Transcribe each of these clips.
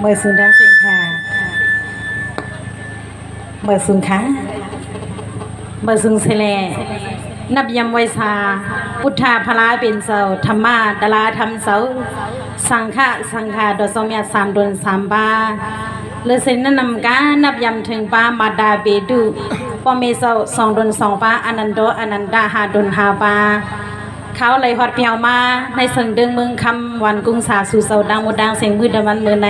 เมื่อสุนทรสิงค่ะเมื่อสุนค่ะเมื่อสุนเสลนับยำไวสาพุทธาพลาเป็นเสาธรรมะดาราธรรมเสาสังฆะดอสมยา3 ดน 3 บาเลเซนนำกานับยำถึงปามาดาเบดูปอเมเสา2 ดน 2 บาอนันโดอนันดา5 ดน 5 บาเขาเลยฮอดเปียวมาในสังเดิงเมืองคำวันกุ้งสาสู่เสาดังหมดดังเสียงมือดวันเมื่อไหน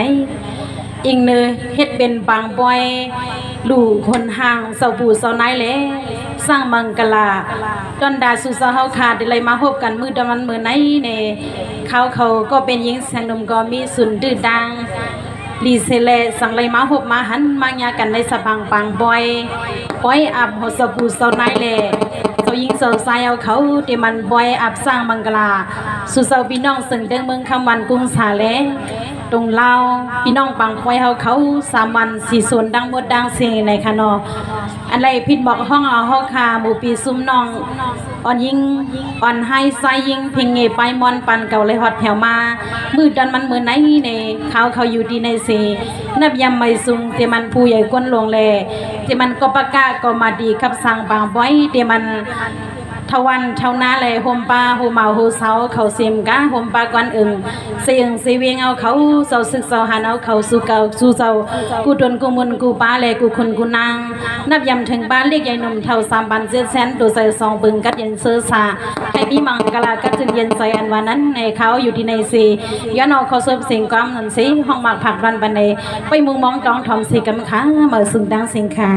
อิงเนอเฮ็ดเป็นบางบอยลู่คนห่างเสาบูเสาไนเละสร้างมังกลาดอนดาสู่เสาเฮาขาดเลยมาพบกันมือดวันเมื่อไหนเน่เขาก็เป็นหญิงแสงนมก็มีสุนดื้อดังลีเซเลสังเลยมาพบมาหันมายากันในสะบังบางบอยอับหสบูเสาไนเละเสายิงเสาสายเอาเขาที่มันบอยอับสร้างมังกลาสู่เสาพี่น้องสึงเดิงเมืองคำวันกุ้งสาเลตรงเราพี่น้องปังคอยเขา3 วัน4 ส่วนดังหมดดังเสียงในคะนออะไรผิดบอกห้องเอาห้องคาหมู่ปีซุ่มน้องอ่อนยิงอ่อนให้ใส่ยิงเพ่งเงไปมอนปันเก่าเลยฮอดแถวมามือดันมันมือไหนในเขาอยู่ดีในเสนับยำไม่สูงเตมันผู้ใหญ่ก้นหลวงแลเตมันก็ประกาศก็มาดีครับสั่งบางบ่อยเตมันทวันเท่านาเลยโฮมปลาโฮเมาโฮเสาเขาเสียมกะโฮมปลาก้อนเสียงเสียงเอาเขาเสาศึกเสาหันเอาเขาสู่เก่าสู่เสากูดนกูมุนกูป้าเลยกูคนกูนางนับยำถึงบ้านเรียกใหญ่หนุ่มเท่า3 บัน7 แสนตัวใส่2 บึงกัดเย็นเสื้อสาให้พี่มังกลากัดจึงเย็นใส่อันวันนั้นในเขาอยู่ที่ในสีย้อนเอาเขาเสิร์ฟเสียงก้อมหนุนสีห้องหมากผักรันบันในไปมุงมองจ้องทอมสีกำค้าเมื่อสึงดังเสียงค่ะ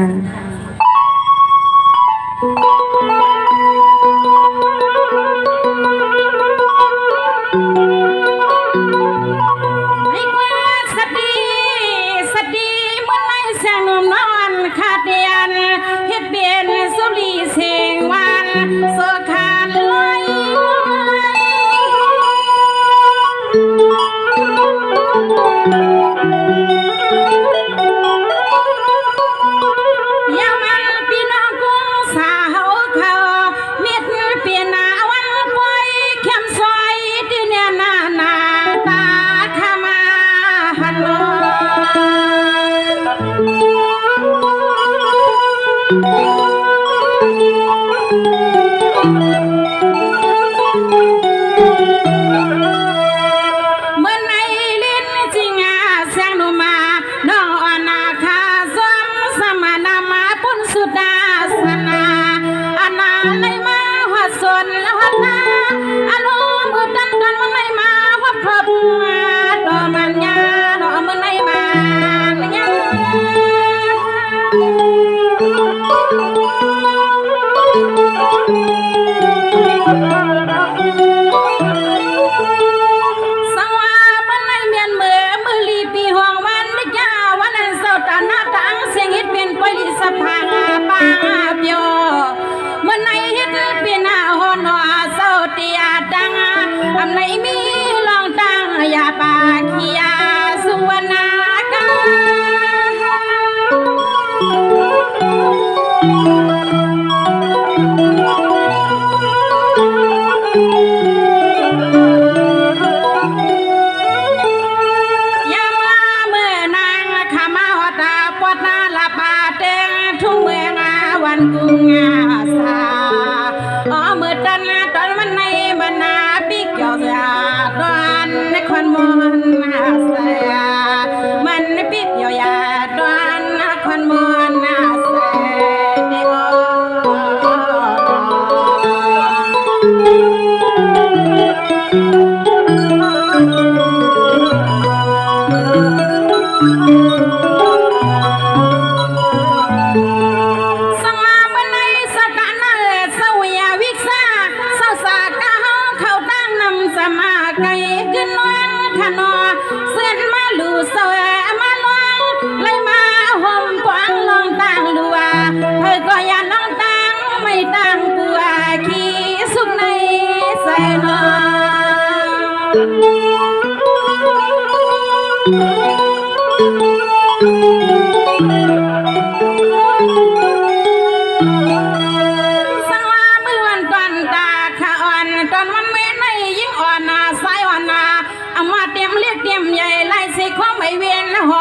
ห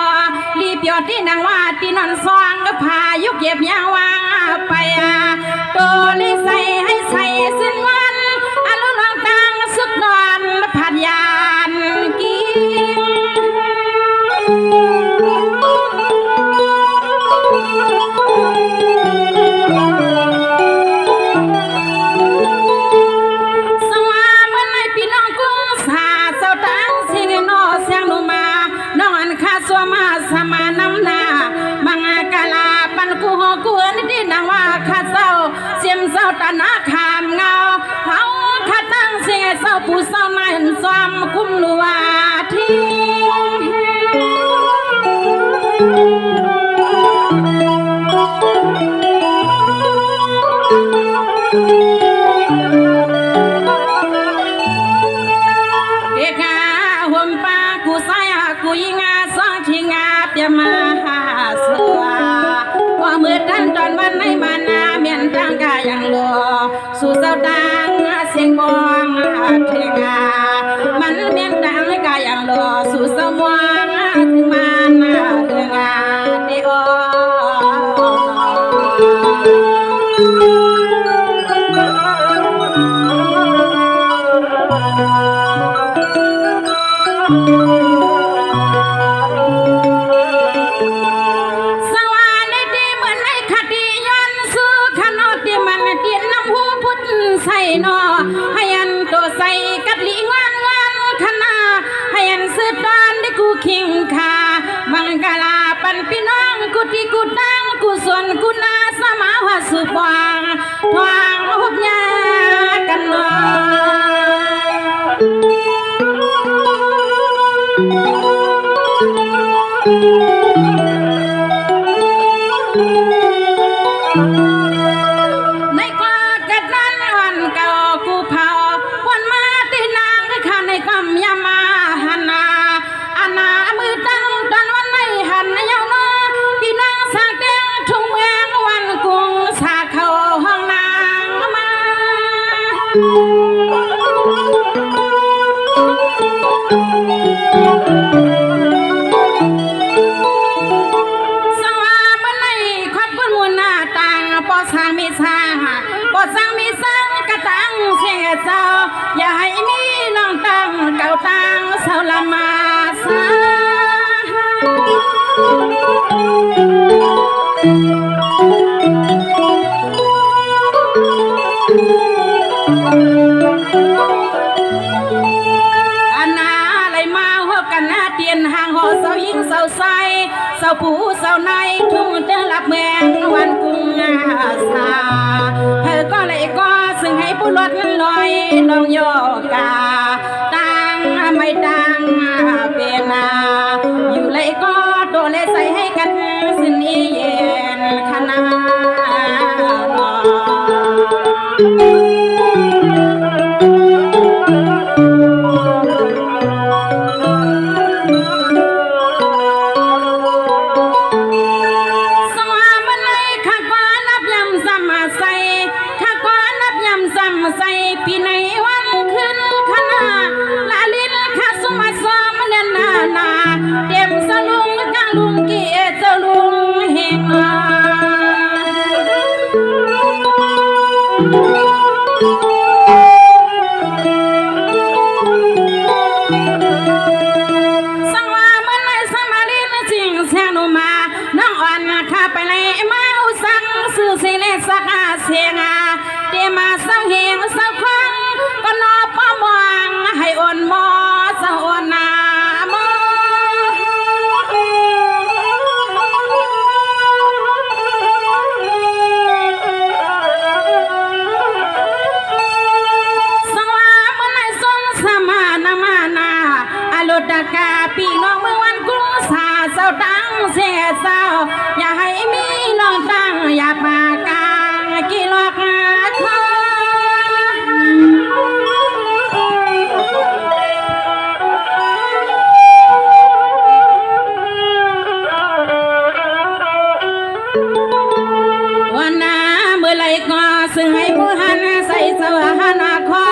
อดที่นางว่าที่นอนซองก็พายุเก็บยางว่าไปตัวลิใส่ให้ใส่สิ้นวันอนุลองตังสุดนอนผัดยานกินสมานำนามังกลาปันกูหอกวนที่นางว่าข้าเศร้าเสียมเศร้าตาหน้าขามเงาเฮาข้าตั้งเสียเศร้าผู้เศร้าในหันซ้ำคุ้มลัวที่เอกาห่มปากูใส่กูยิงมาหาเสือว่าเมื่อตั้งตอนวันในมานาเมียนตั้งกายังลัวสู่เสาดังเสียงบองเทงามันเมียนตั้งกายังลัวสู่เสามองถึงมานาเรืองาเดอใส่นอให้อันโตใส่กัดลีงานขนาให้อันสืดดอนได้กูคิงคามังกลาปันพี่น้องกูที่กูตั้งกูส่วนกูนาสมาหัสุปางทวางหุบยากันนอย่าให้มีน้องตั้งเก่าตั้งเสาละมาซาอันนาอะไรมาหัวกันนาเตียนห่างหอเสายิงเสาใสเสาปูเสาในทุ่งเดินหลับเมืองวันกุ้งสาเธอก็เลยก็ซึ่งให้ผู้ลดลอยลองโยกาตั้งไม่ตั้งเป็นอยู่เลยก็ตัวเลยใส่ให้กันสินเย็นขนาใส่ปีในวันขึ้นขนาลาลินข้าสมัยสมันเนนาเต็มสลุงกางลุงเกียเจ้าลุงเฮงสังว่ามันในสมาลินจริงแสงนุมาน้องอ่อนข้าไปเลยมาอุสังสื่อสิเลสักเสียงเดี๋ยวมาเศร้าเฮงเศร้าควังก็นอป้ามองให้อ่อนมอเศร้าอ่อนนามอสังว่ามันในสนสมานามานาอโลดากาปีน้องเมื่อวันกุ้งสาเศร้าดังเสียเศร้าอย่าให้มีน้องตั้งอย่าปากากิโลกซึ่งให้ผู้หันใส่สวานาคอ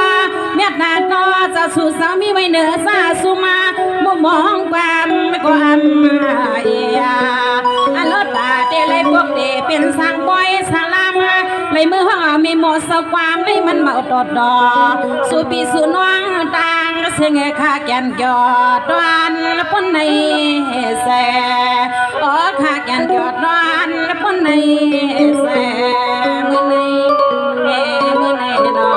เมียนาโตจะสู่สามีไว้เหนือซาสุมามุมมองความเอีย มือห้องมีหมดสความไม่มันเมาตดดอสู่ปีสู่น้องต่างเสียงข้าแก่นจอดวันปนในแสโอ้ข้าแก่นจอดวันปนในแสมือในมือในดอ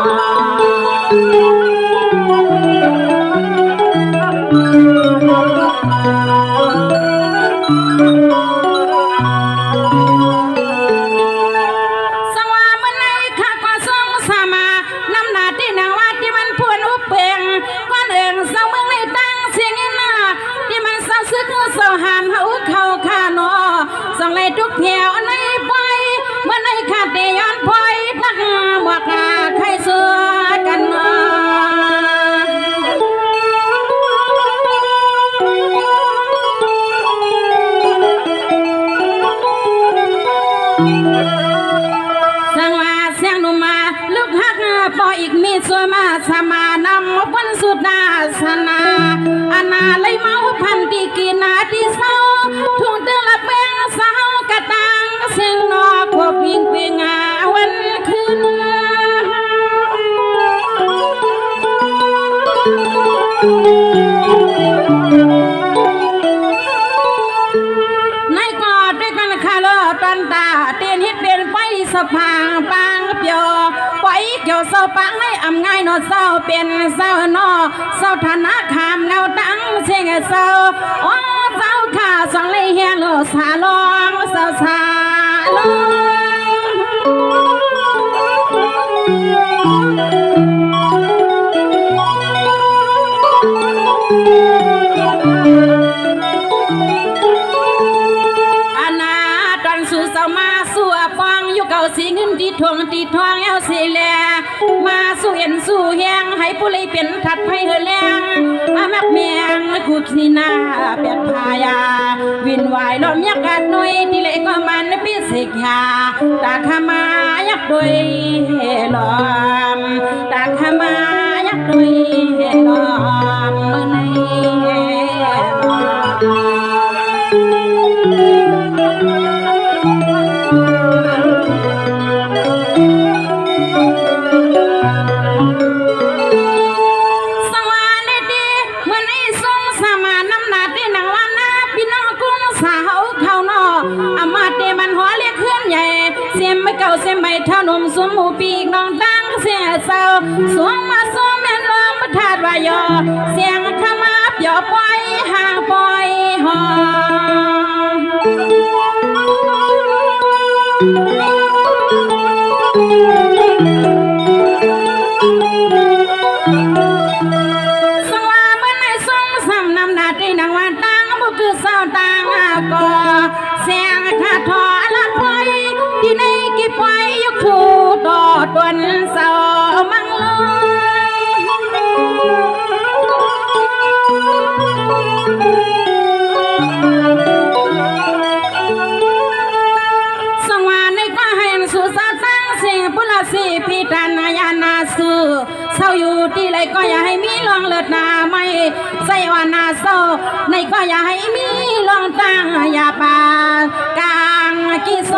ส่งเลยทุกเพียวในปล่อยเมื่อในขาดเดียนพลอยทักหมวกใครเสือกันสังว่าเสียงนุ่มมาลูกฮักปออีกมีสวยมาสมานำวันสุดนาสนาอาณาเลยเมาพันตีกีนาที่เศร้าทุ่งเตือนละเปียงสาวกระตังเสียงนอกพวกพิงพิงวันคืนในกอดด้วยกันคาโลตันตาเตียนฮิตเป็นไปสะพางปังเปียวปล่อยเกี่ยวเศร้าปังให้อำง่ายนอเศร้าเป็นเศร้านอเศร้าฐานะขามเงาตั้งเชียงเศร้าโอ้เศร้าข้าสองเลยเฮียโลสาลองเศร้าสาลเก่าสีเงินตีทวงตีทองเอาสีแลมาสู้เอ็นสู้แหงให้ผู้เลยเป็นทัดให้เฮแรงมามักเมียงกูขีนาเปียกพายาวินวายลมยักกัดหน่อยที่เล็กก็มันพิเศษหาตาขมายักโดยลมตาขมายักโดยลมเมื่อในเก่าเสียไม่เท่านมสวมหมูปีกน้องตั้งเสียเศร้าสวมมาสวมแม่ลมประทาดวายอเสียงขมาบย่อปล่อยห่างปล่อยหอสว่าเมื่อในสมซ้ำนำนาที่นางวันตั้งบุคือเศร้าตั้งก่อเสียงขาทอละปล่อยที่ในกี่ปล่อยยกคู่ต่อตวนเศร้ามังลสวรรค์ในก็ให้สู่สาตั้งเสียงพุทธสีพิธานายานาสูเศร้าอยู่ที่ไรก็อย่าให้มีลองเลิศนาไม่ใส่ว่านาเศร้าในก็อย่าให้มีลองตั้งอย่าปากลางกิโซ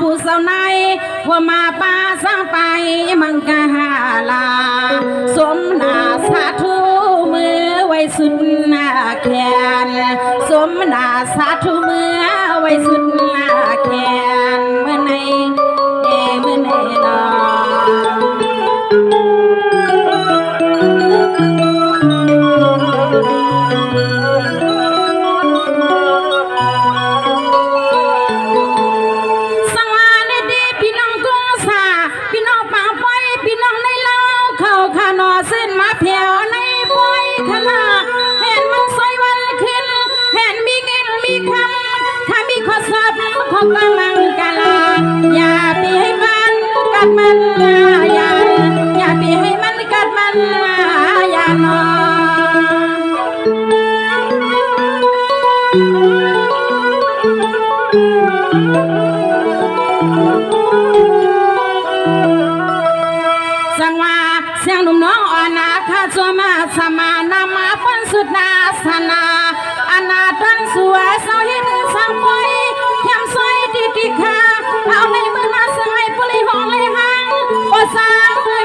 ผู้สาวในว่ามาป้าสร้างไปมังกาลาสมนาสาธุมือไว้สุดหน้าแขนสมนาสาธุมือไว้สุดหน้าแขนเมื่อในเมื่อในนอข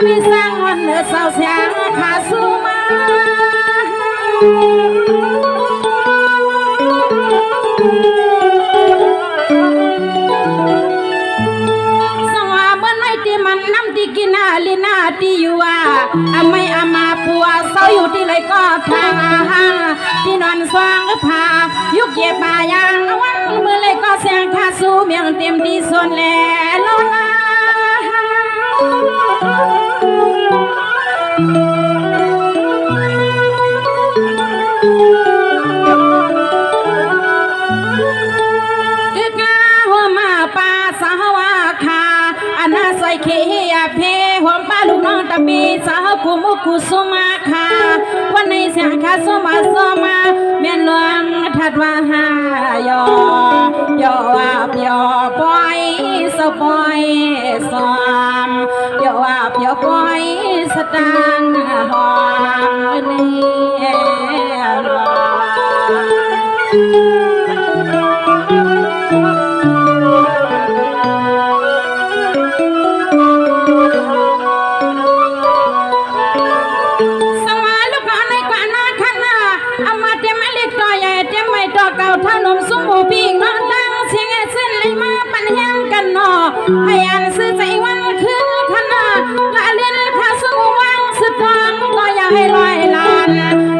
มีสร้างวันเนื้อเศร้าเสียงขาสู้มามันน้ำที่กินอาลินาที่อยู่ไม่อามาปัวเศร้าอยู่ที่ไรก็ทางที่นอนสว่างพายุกเย็บป่ายางวันมือเลยก็เสียงคาสูเมียงเต็มที่ส่วนแหล่ลนาใส่เขียเพหัวป้าลูกน้องตะบีสาวกุมุกุสุมาค่ะวันในเสียงคาสมาสมาเมียนหลวงทัดว่าหายอยอยอปล่อยสปอยสอมยอยอปล่อยสตังหอมนี่ให้อันซื้อใจวันขึ้นขนาดละเลียนข้าสมวังสุดทองก็อย่าให้ลอยลาน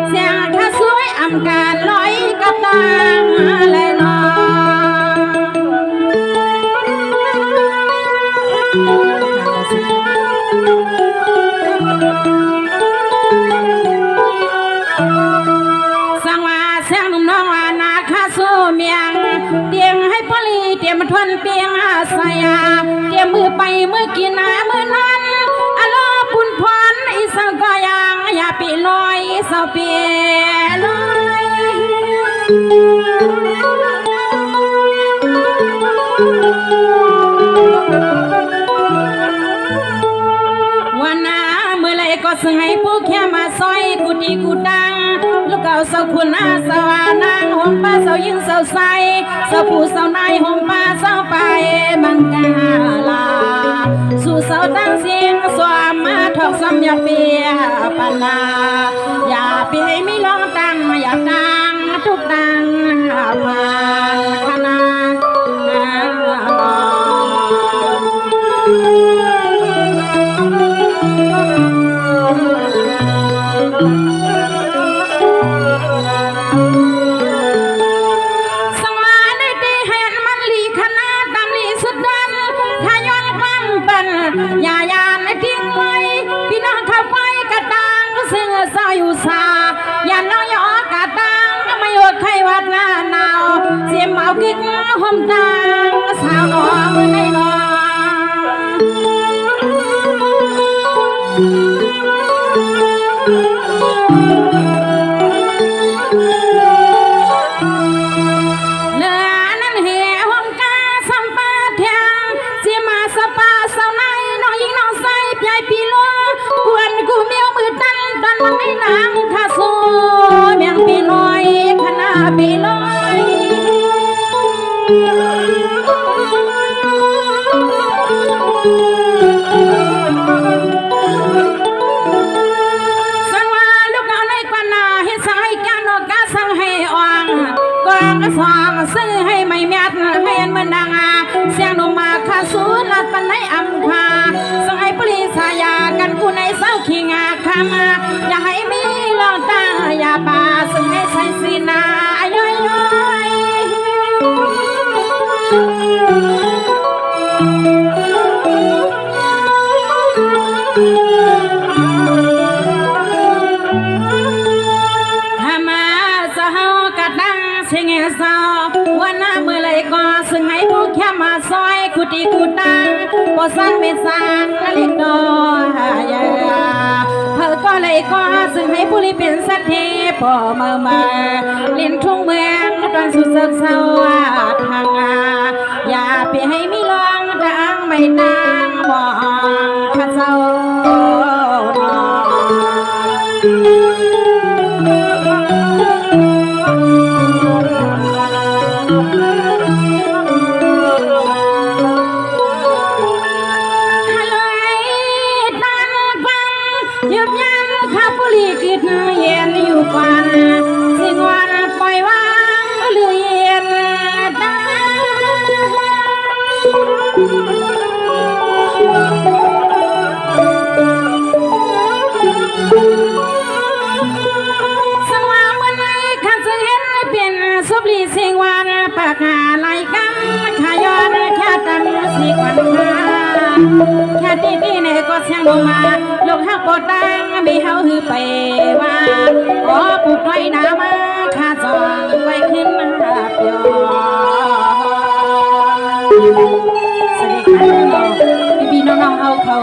เสียงข้าสวยอำการลอยกับตังเลยนอสังว่าเสียงนุ่มน้องว่านาข้าสู้เมียงเตียงให้พลีเตรียมทนเปียงอาสยาเตรียมมือไปมือกินมือนั้นอโลปุ่นพรอีสังก็ยังอย่าปีลอยเสาเปียลอยวันน้าเมื่อไรก็สึงให้ผู้แค่มาซอยกูดีกูดังลูกเก่าเสาคุณอาสวานางหอมป้าเสายิงเสาใสเสาผู้เสานายหอมป้าเสาไปบังกาลาสู่เสาตั้งเสียงสวามมาทอกซ้ำอย่าเปียปนาอย่าเปียไม่ลองตังอย่าตังทุกตังมาขนาดอย่ายานทิ้งไว้พี่น้องเข้าไปกระตังเสือเศร้าอยู่ซาอย่าน้องอย่ากระตังไม่อดใครวัดหน้าหนาวเสียมเอากิ๊กห่มตังสาวน้องในนอไม่นางข้าสู้เมียงปีลอยขนาปีลอยสังว่าลูกเอาในกว่านาให้สังให้แกนกาสังให้อ่างกวางสองซื้อให้ไม่เมียดให้อันมันดังเสียงนมาข้าสู้ลัดปันในอัมพาสังให้ปริสายากันกูในเศร้าขี้งาคามาอย่าให้มีลองตาอย่าปาสังให้ใส่สีนาย้อยย้อยเศร้าวันน้าเมื่อไรก็ซึ่งให้ผู้แค่มาซอยกุฏิกุตังพอสร้างไม่สร้างเล็กน้อยเพิ่ก็เลยก็ซึ่งให้ผู้ริเป็นสัตย์เทพอมาเล่นทุ่งเมืองตอนสุดเศร้าทางอย่าไปให้มีลองดังไม่นางมองข้าเศร้า ลีเสียงวานปากาไหลกันขายอนแค่ตันสีควันมาแค่ดีเนี่ยก็เสียงลงมาลูกหักปอดดังมีเฮาหือไปว่าอ๋อปลุกไว้นามาข้าจองไว้ขึ้นมาเปียวสวัสดีค่ะพี่น้องเอาเขา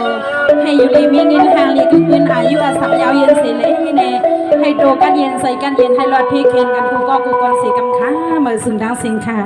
ให้อยู่ลีมีเงินทางลีก็คืนอายุอาศัยยาวเย็นเสเลยเนี่ยให้โตกันเย็นใส่กันเย็นให้รอดพี่เคนกันกูก็กูกอนสีกำค้าเมื่อสุนทางสิงค่ะ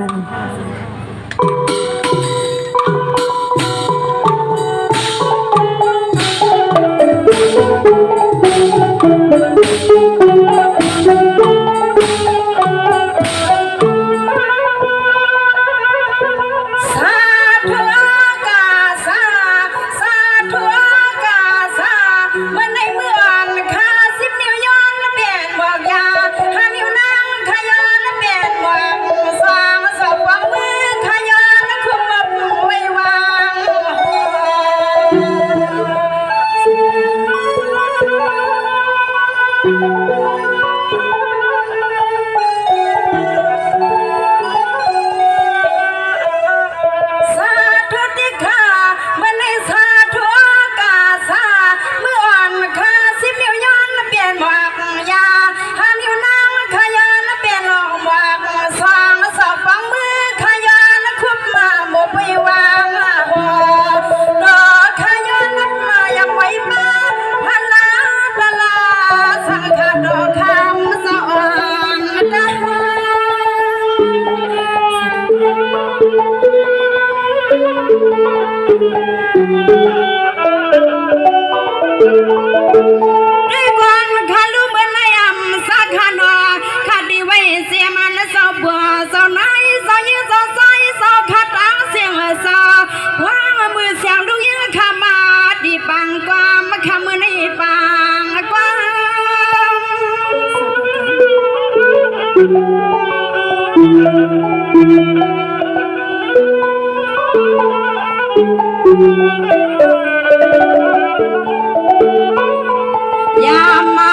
ยามา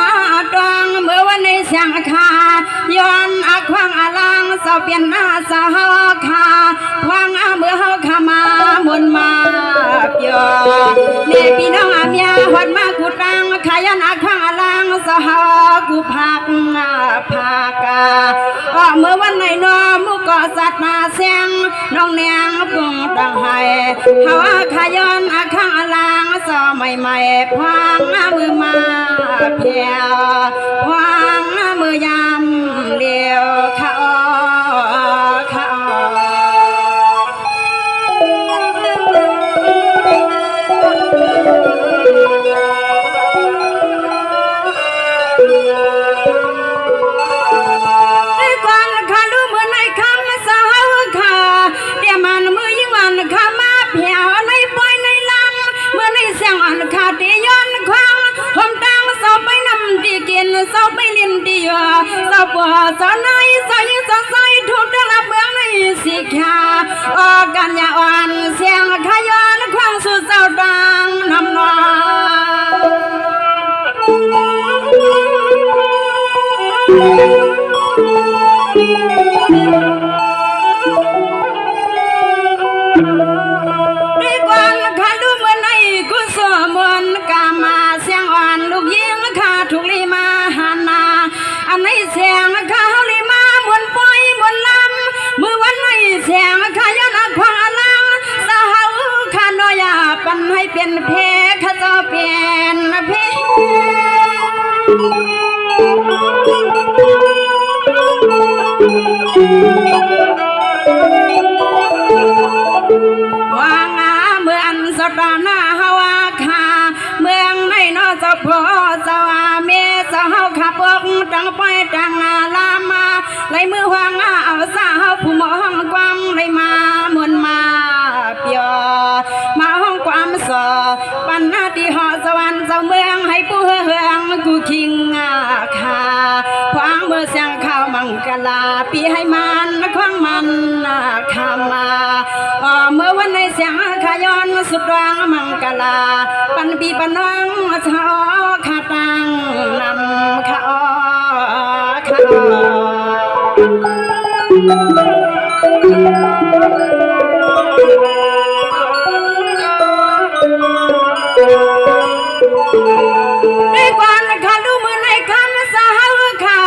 ดองเมื่อวันในเสียงคาย้อนอาควางอาลังเสาเปลี่ยนหน้าสาวคาควางอาเมื่อเฮาขามาหมุนมาเปียเนพี่น้องอาเมียหอดมากูตังขยันอาควางอาลังสาวกูพักพากาเมื่อวันในนอมุกก็สัตว์มาเสียงน้องเนียงปุ่งดังไห้เฮาขยันอาควางอาลังสาวใหม่ๆควางมือมาเพียววางมือยำเดียวเขาเศร้าไปลินดีเศร้าปวดเศร้าในเศร้ายิ่งเศร้าใจถูกได้รับเมืองในสิกขาออกกันอย่าอ่อนเสียงขย้อนควางสู่เศร้าดังน้ำนด้วยกวนขาดูเหมือนในกุศลมนกามาเสียงอ่อนลูกยิงขาถูกลีมาหันนาอันในเสียงข้าลีมาหมุนปอยหมุนลำมือวันในเสียงข้าย้อนควางลังสาวข้าน้อยปันให้เป็นเพข้าจะเป็นเพวางเมืองสตานาฮาวาคาเมืองในนอจะพอจะเมจะเฮาขับปกจังไปจังลามาไหลมือวางเอาสาเฮาผู้มองความไหลมาหมุนมาเปียมาห้องความสอปันนาที่หอสวรรค์เจ้าเมืองให้ผู้เฮืองกูคิงคาควางเมื่อเสียงข้าวมังกลาปีให้มันควางมันคามาเมื่อวันในเสียงขย้อนสุดรางมังกลาปันปีปันน้องชาขาตังนำขา ได้กวนขาลูมือในคำสาวขา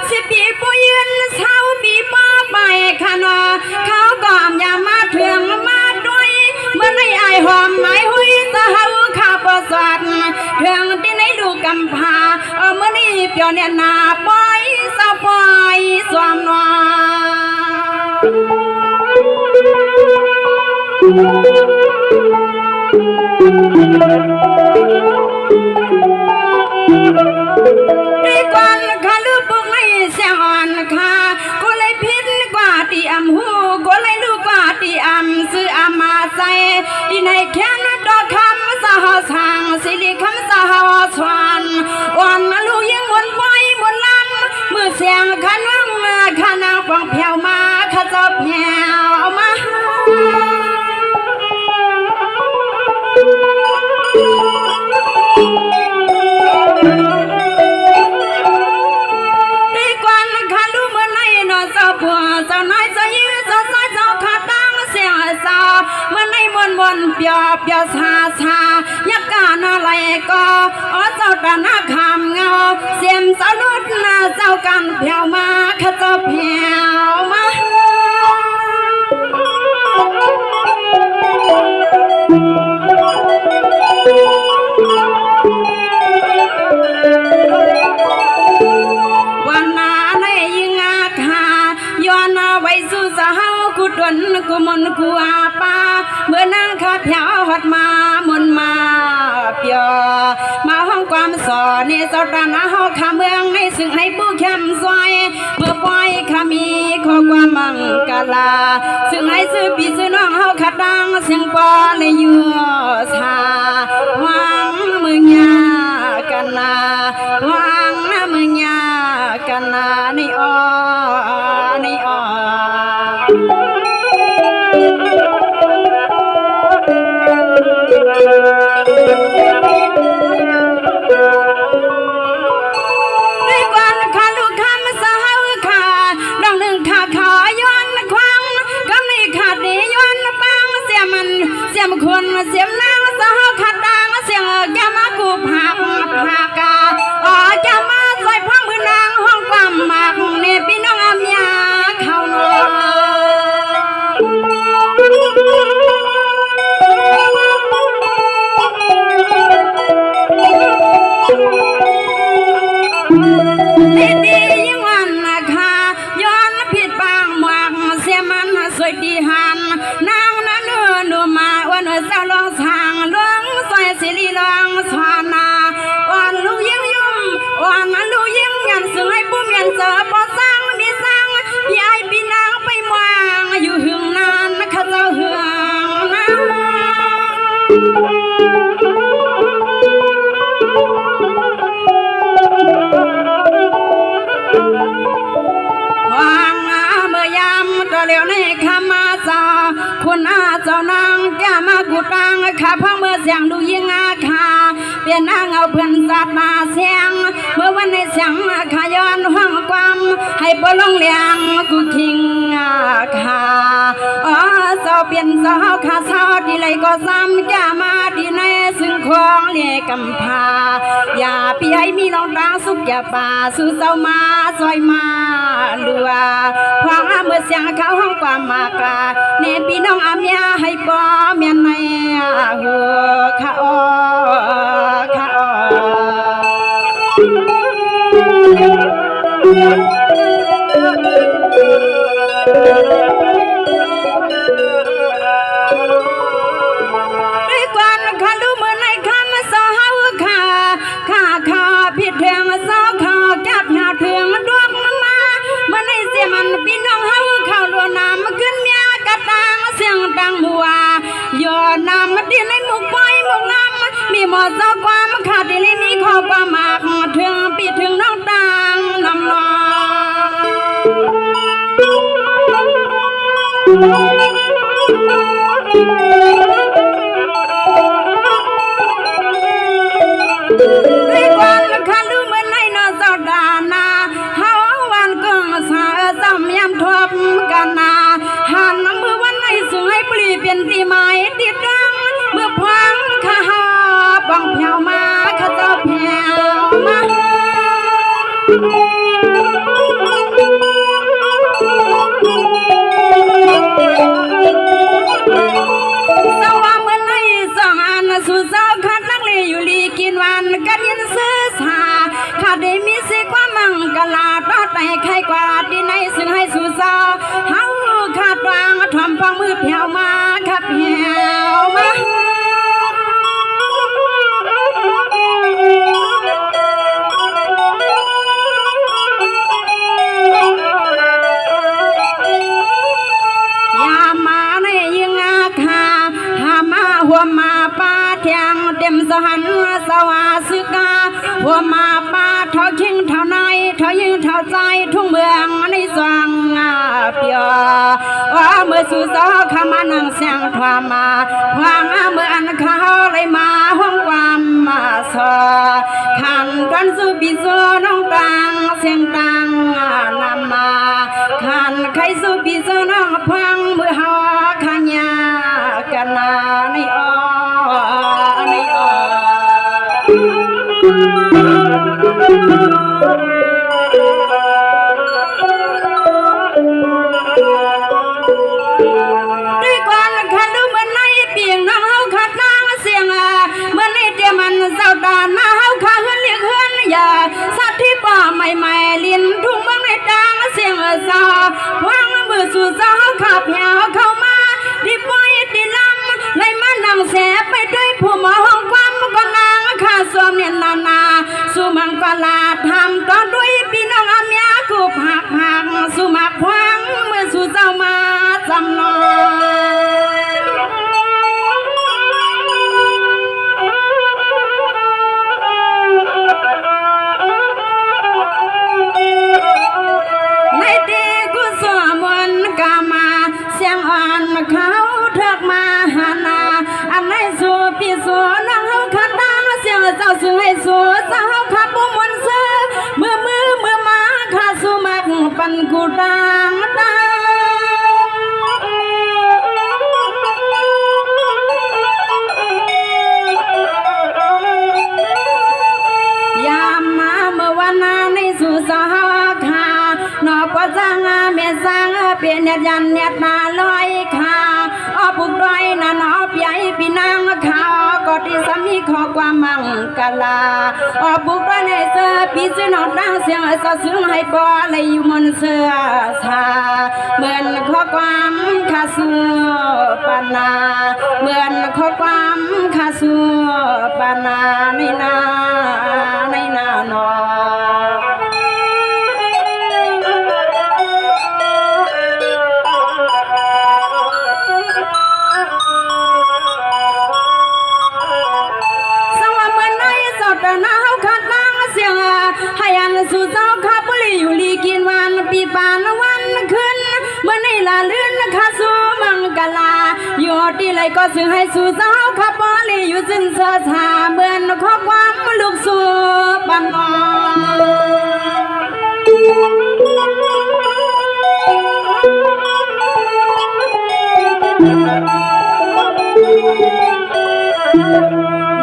สิปีผู้ยืนเช้าปีป้าไปขานอเขาก็อย่ามาเถื่องมาด้วยเมื่อในไอหอมไม้หุยสาวขาปสวัสดเถื่องที่ในลูกกำพาเมื่อนี้เปียวเนี่ยนาปล่อยสาวปล่อยสวมนวได้กวนขาลูกปุกในเสียงอ่อนค่ะกูเลยพิษกว่าตีอำหูกูเลยลูกกว่าตีอำซื้ออามาใส่อีในแค่นดอกคำสาวสางสิริคำสาวสวนวันลูกยังวนไว้วนลำมือเสียงขันวังขันางปองแผ่วมาข้าเจ้าแผ่วมาได้กวนขาลูกเมื่อไหร่นอนเจ้าผัวเจ้าน้อยเจ้ายื้อเจ้าซ้ายเจ้าขาตั้งเสียงสาวเมื่อไหร่มวนเปียวเปียวชายักกานอะไรก็เจ้าตาหน้าคำเงาเสียมสาวนุดนาเจ้ากันแผ่วมาข้าเจ้าแผ่วมาวันนาในยิงอาคาย้อนไว้สู่สาวกุดวนกุมนกุอาปาเมื่อนางข้าแผ่วหดมามนมาเปียมาห้องความสอนนี่เจ้าตาหน้าห้องข้าเมืองในซึ่งให้ผู้เข้มซอยเมื่อปล่อยข้ามีข้อความมังกาลาซึ่งให้ซื้อปีซื้อน้องเฮาขัดดังเสียงปอเลยเยือชาหวังมึงยากันนาหวังมึงยากันนานี่อ้อนี่อ้อได้กวนขาลูกคำสาวขาดองหนึ่งขาขอย้อนควังกำนี้ขาดนี้ย้อนปังเสียมันเสียมคนเสียมนางสาวขาดดังเสียงแกมากูผักกาแกมาใส่พ่อมือนางห้องความหมักเนี่ยพี่น้องอาเมียเขานอนดียิ่งวันนะคะย้อนผิดบางหมักเสียมันสวยดีหันนางนั้นหนูมาวันเจ้าลองทางลองใส่สิริลองสวานาวันลูกยิ่งยุ่มวันลูกยิ่งยันซึ่งให้ผู้เมียนเจอพอสร้างมีสร้างพี่ไอพี่นางไปมางอยู่หึงนานนะคะเจ้าหึงนะวางเมื่อยามตัวเร็วในคำมาจอคุณอาเจ้านางแกมากูตังข้าพังเมื่อเสียงดูยิ่งอาคาเปลี่ยนนางเอาเพื่อนสัตว์มาเสียงเมื่อวันในเสียงขาย้อนห้องความให้ปลงเลี้ยงกูคิงอาคาเจ้าเปลี่ยนเจ้าขาเจ้าดีเลยก็ซ้ำแกมาดีในซึ่งของเลี้ยกำพาอย่าพี่ให้มีน้องตาสุขอย่าป่าสู่เจ้ามาซอยมาลัวฟังเมื่อเสียงเขาห้องความมากาเนพี่น้องอาเมียให้ปอเมียนในหัวข้าอ้อข้าอ้อด้วยกวนขาลูมือในคำสาวขาผิดเถียงสาวขาแก้ผ้าเถียงดวงมาเมื่อในเสียมันพี่น้องเฮาเข้าลัวน้ำขึ้นเมียกระตังเสียงดังบัวย่อน้ำดินในมุกปอยมุกน้ำมีหมอเจ้าความขาดดินมีข้อความมากถึงปีถึงน้องตังน้ำนด้วยความขาลูเหมือนในนอสดานาเฮาวันกงสาจำยำทบ เมืองในสวงเปียว่าเมื่อสู่สอขามานังเสียงทวามาพางเมื่ออันเขาเลยมาห้องความมาสอขันกันสู่ปีโซน้องตังเสียงตังนำมาขันใครสู่ปีโซน้องพังเมื่อหอขันยากันนาในในด้วยความขันดูเหมือนในเปียงน้องเฮาขัดนางเสียงเหมือนในเดียมันเจ้าดานมาเฮาขาเฮือนเรียกเฮือนอย่าสัตว์ที่ป่าใหม่ๆลิ้นทุ่งเมืองในดังเสียงซาวังมือสู่เจ้าขับแหวเข้ามาดิปอยดิลำเลยมานั่งแสบไปด้วยผู้หมอห้องความก็นางข้าสวมเนี่ยนาสุมังกลาทำต่อด้วยพี่น้องอาเมียกูผักสุมักพวังเมื่อสู่เจ้ามาจำนองในตีกูสวมวนกามาเสียงอ่อนเขาเถิกมาหานาอันไหนสู่พี่สู่น้องเขาขัดตาเสียงเจ้าสู่ให้สู่เจ้าขับบุมวนเสือเมื่อมาข้าสู่มักปันกูดังในสู่สาขานอปจังเมสังเป็นยันเนตนาลอยขาอปุกดอยนานอปใหญ่พี่นางขาก็ที่สามีขอความมังกลาอปุกดอยในเสื้อพี่ซื้อนอดังเสียงสะซึ้งให้บ่เลยอยู่มนเสื้อชาเหมือนขอความขาสูปนาเหมือนขอความขาสูปนาในนาหนอสู่เจ้าข้าบุรีอยู่ลีกินวันปีปานวันขึ้นเมื่อในลาเลื่อนข้าสู่มังกลาอยู่ที่ไรก็ซื้อให้สู่เจ้าข้าบุรีอยู่จึงเสอชาเมื่อนข้อความลูกสู่ปัน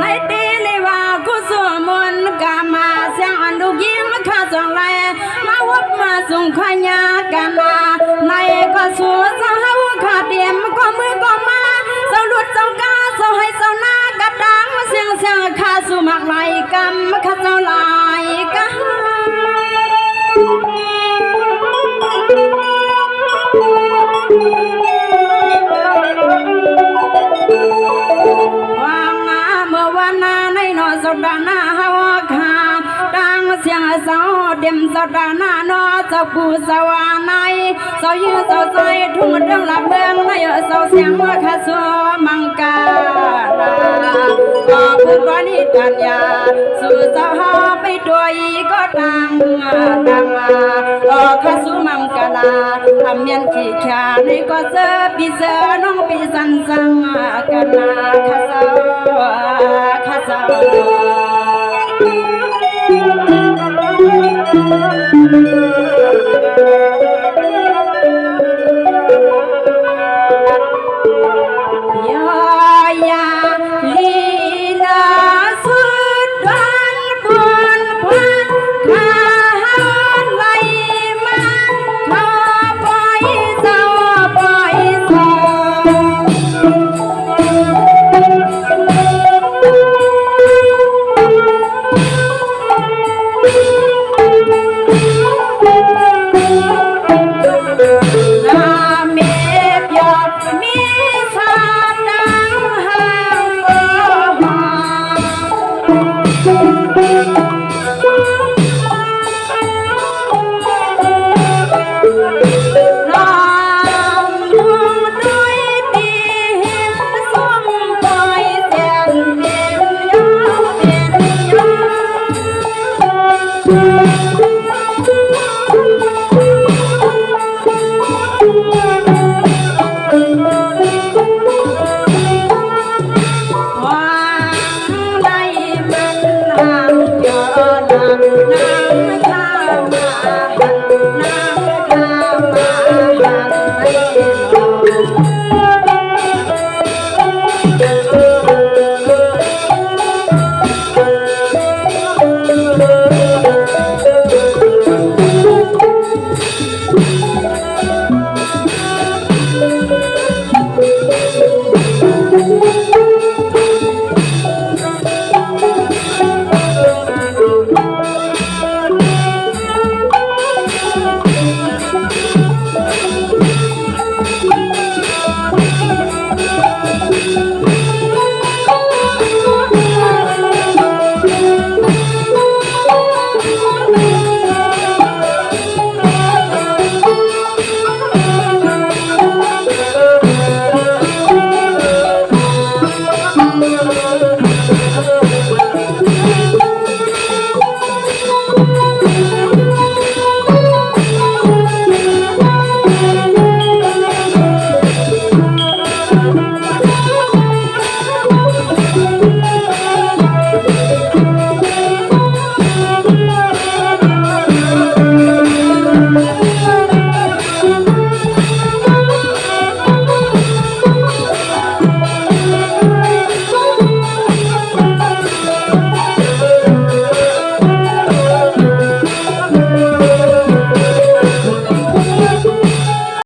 ในตีเลยว่ากูสู่มนกามาเสียงอันลูกยิ้มข้าส่งไลมาวับมาส่งขยากันมาในก็สู่เจ้าข้าเตรียมก็มือก็มาเจ้าหลุดเจ้ากาเจ้าให้เจ้าหน้ากระดังเสียงข้าสู่มักไหลกำข้าเจ้าไหลกำในนอสดานาฮาวคาดังเสียงเสาเดิมสดานาโนเจ้าผู้สวานัยเจ้ายืนเจ้าใจทุ่งเรื่องลับเบืองในเจ้าเสียงว่าข้าสัวมังกาลาผู้กรณีกัญญาสู่เจ้าไปด้วยก็ดังข้าสัวมังกาลาทำเมียนขี้ขาในก็เจอปีเจอน้องปีสันสังกันนาข้าสัวข้า